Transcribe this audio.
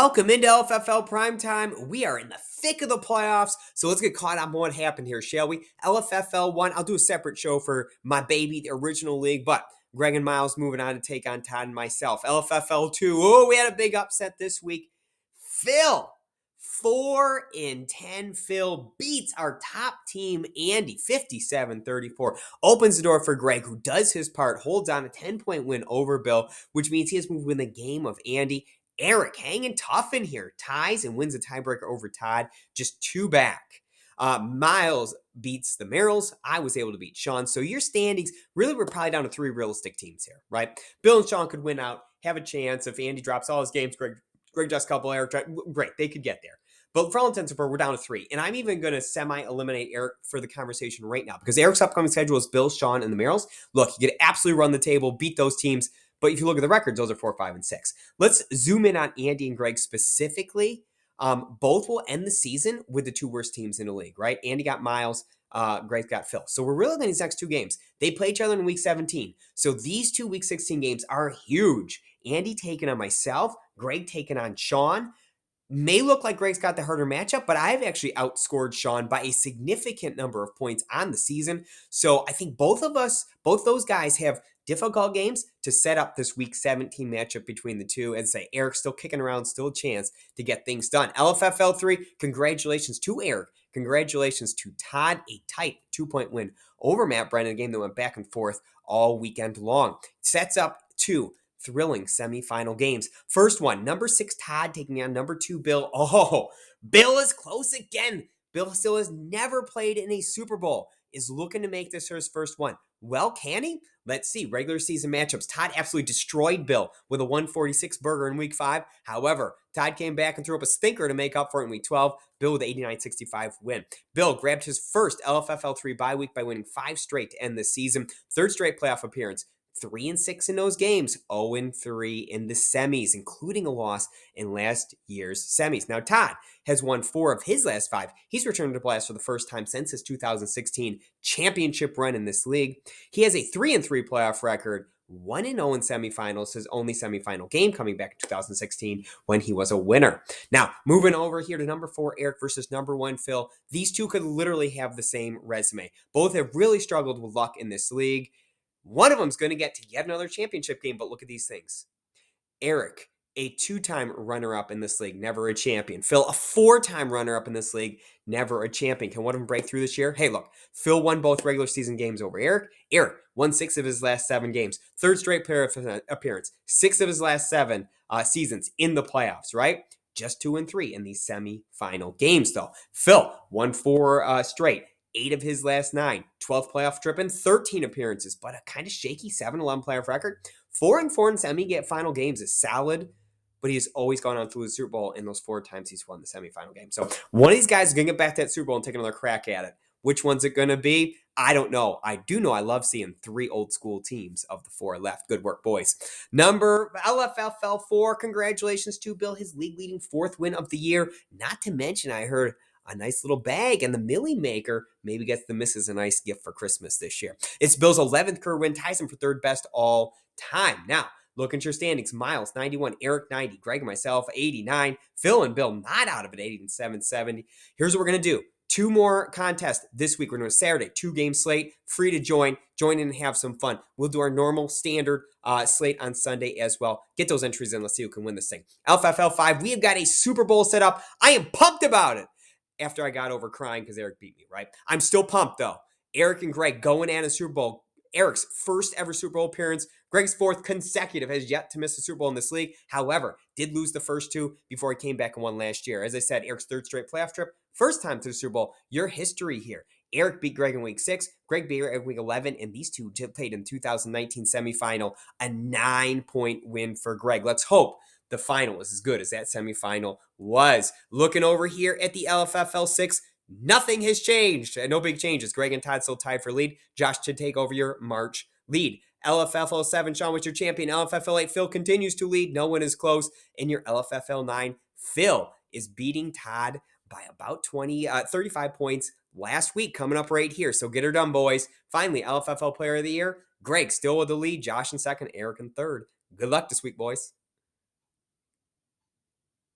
Welcome into LFFL Primetime. We are in the thick of the playoffs, so let's get caught up on what happened here, shall we? LFFL 1, I'll do a separate show for my baby, the original league, but Greg and Miles moving on to take on Todd and myself. LFFL 2, oh, we had a big upset this week. Phil, 4-10. Phil beats our top team, Andy, 57-34. Opens the door for Greg, who does his part, holds on a 10-point win over Bill, which means he has moved win the game of Andy. Eric hanging tough in here, ties and wins a tiebreaker over Todd, just two back. Miles beats the Merrills. I was able to beat Sean. So your standings, really, we're probably down to three realistic teams here, right? Bill and Sean could win out, have a chance. If Andy drops all his games, Greg does a couple, Eric, great, they could get there. But for all intents and purposes, we're down to three. And I'm even going to semi-eliminate Eric for the conversation right now because Eric's upcoming schedule is Bill, Sean, and the Merrills. Look, you could absolutely run the table, beat those teams. But if you look at the records, those are 4, 5, and 6. Let's zoom in on Andy and Greg specifically. Both will end the season with the two worst teams in the league, right? Andy got Miles, Greg got Phil. So we're really in these next two games. They play each other in week 17. So these two week 16 games are huge. Andy taking on myself, Greg taking on Sean. May look like Greg's got the harder matchup, but I've actually outscored Sean by a significant number of points on the season. So I think both those guys have difficult games to set up this week 17 matchup between the two. And say Eric's still kicking around, still a chance to get things done. LFFL 3, congratulations to Eric. Congratulations to Todd, a tight 2-point win over Matt Brennan, a game that went back and forth all weekend long. Sets up two thrilling semifinal games. First one, number 6 Todd taking on number 2 Bill. Oh, Bill is close again. Bill still has never played in a Super Bowl. Is looking to make this his first one. Well, can he? Let's see. Regular season matchups. Todd absolutely destroyed Bill with a 146 burger in week 5. However, Todd came back and threw up a stinker to make up for it in week 12. Bill with an 89-65 win. Bill grabbed his first LFFL 3 bye week by winning 5 straight to end the season. Third straight playoff appearance. 3-6 in those games, 0-3 in the semis, including a loss in last year's semis. Now, Todd has won 4 of his last 5. He's returned to blast for the first time since his 2016 championship run in this league. He has a 3-3 playoff record, 1-0 in semifinals, his only semifinal game coming back in 2016 when he was a winner. Now, moving over here to number 4, Eric versus number 1, Phil. These two could literally have the same resume. Both have really struggled with luck in this league. One of them is going to get to yet another championship game, but look at these things. Eric, a 2-time runner-up in this league, never a champion. Phil, a 4-time runner-up in this league, never a champion. Can one of them break through this year? Hey, look, Phil won both regular season games over Eric. Eric won 6 of his last 7 games. Third straight playoff appearance. 6 of his last 7 seasons in the playoffs, right? Just 2-3 in these semifinal games, though. Phil won 4 straight. 8 of his last 9, 12th playoff trip and 13 appearances, but a kind of shaky 7-11 playoff record. 4-4 in semi-final games is solid, but he's always gone on to the Super Bowl in those 4 times he's won the semifinal game. So one of these guys is going to get back to that Super Bowl and take another crack at it. Which one's it going to be? I don't know. I do know I love seeing 3 old school teams of the 4 left. Good work, boys. Number LFFL 4, congratulations to Bill, his league-leading 4th win of the year. Not to mention, I heard a nice little bag, and the Millie Maker maybe gets the missus a nice gift for Christmas this year. It's Bill's 11th career win, ties him for 3rd best all time. Now, look at your standings. Miles, 91. Eric, 90. Greg and myself, 89. Phil and Bill not out of it, 87, 70. Here's what we're going to do. 2 more contests this week. We're doing a Saturday, 2-game slate, free to join. Join in and have some fun. We'll do our normal standard slate on Sunday as well. Get those entries in. Let's see who can win this thing. LFFL 5, we have got a Super Bowl set up. I am pumped about it. After I got over crying because Eric beat me, right? I'm still pumped, though. Eric and Greg going at a Super Bowl. Eric's first ever Super Bowl appearance. Greg's 4th consecutive, has yet to miss a Super Bowl in this league. However, did lose the first 2 before he came back and won last year. As I said, Eric's 3rd straight playoff trip. First time to the Super Bowl. Your history here. Eric beat Greg in week 6. Greg beat Eric in week 11. And these two played in 2019 semifinal. A 9-point win for Greg. Let's hope the final was as good as that semifinal was. Looking over here at the LFFL 6, nothing has changed. No big changes. Greg and Todd still tied for lead. Josh should take over your March lead. LFFL 7, Sean was your champion. LFFL 8, Phil continues to lead. No one is close. In your LFFL 9, Phil is beating Todd by about 35 points last week, coming up right here. So get her done, boys. Finally, LFFL Player of the Year, Greg still with the lead. Josh in 2nd, Eric in 3rd. Good luck this week, boys.